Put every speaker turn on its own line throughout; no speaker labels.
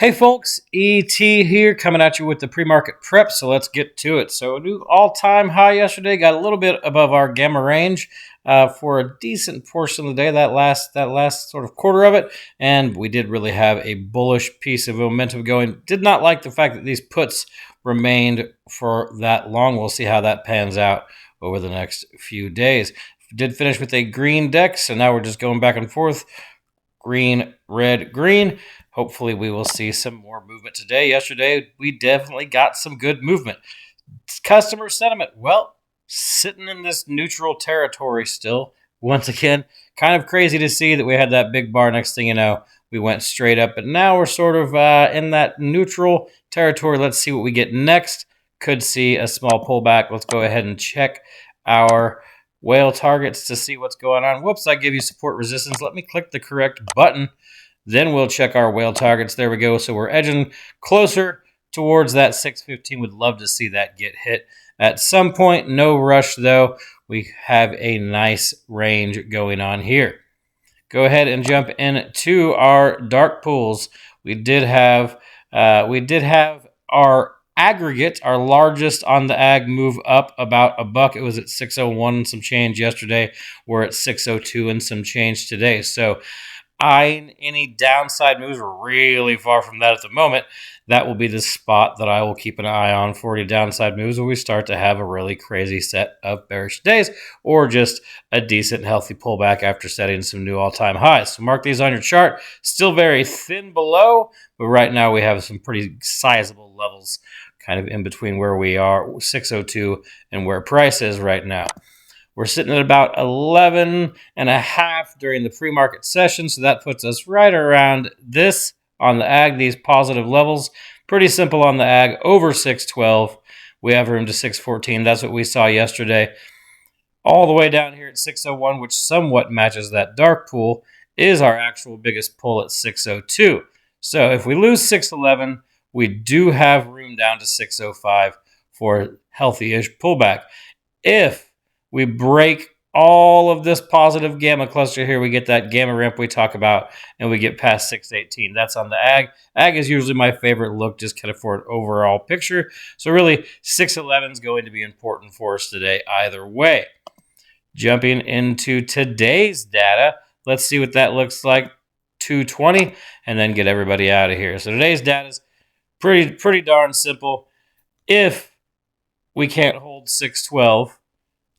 Hey folks, ET here coming at you with the pre-market prep, so let's get to it. So a new all-time high yesterday, got a little bit above our gamma range for a decent portion of the day, that last sort of quarter of it, and we did really have a bullish piece of momentum going. Did not like the fact that these puts remained for that long. We'll see how that pans out over the next few days. Did finish with a green deck, so now we're just going back and forth. Green, red, green. Hopefully we will see some more movement today. Yesterday, we definitely got some good movement. Customer sentiment, well, sitting in this neutral territory still. Once again, kind of crazy to see that we had that big bar. Next thing you know, we went straight up. But now we're sort of in that neutral territory. Let's see what we get next. Could see a small pullback. Let's go ahead and check our whale targets to see what's going on. Whoops, I gave you support resistance. Let me click the correct button. Then we'll check our whale targets. There we go. So we're edging closer towards that 615. Would love to see that get hit at some point. No rush, though. We have a nice range going on here. Go ahead and jump into our dark pools. We did have our aggregate, our largest on the ag, move up about a buck. It was at 601 and some change yesterday. We're at 602 and some change today. So any downside moves are really far from that at the moment. That will be the spot that I will keep an eye on for any downside moves when we start to have a really crazy set of bearish days or just a decent, healthy pullback after setting some new all-time highs. So mark these on your chart. Still very thin below, but right now we have some pretty sizable levels kind of in between where we are, 602, and where price is right now. We're sitting at about 11.5 during the pre-market session, so that puts us right around this on the ag, these positive levels. Pretty simple on the ag, over 612. We have room to 614. That's what we saw yesterday. All the way down here at 601, which somewhat matches that dark pool, is our actual biggest pull at 602. So if we lose 611, we do have room down to 605 for a healthy-ish pullback. If we break all of this positive gamma cluster here, we get that gamma ramp we talk about, and we get past 618. That's on the ag. Ag is usually my favorite look, just kind of for an overall picture. So really, 611 is going to be important for us today either way. Jumping into today's data, let's see what that looks like. 220, and then get everybody out of here. So today's data is pretty darn simple. If we can't hold 612,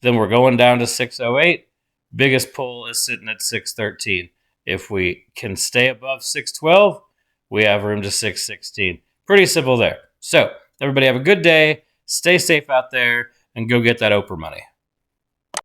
then we're going down to 608. Biggest pull is sitting at 613. If we can stay above 612, we have room to 616. Pretty simple there. So everybody have a good day. Stay safe out there and go get that Oprah money.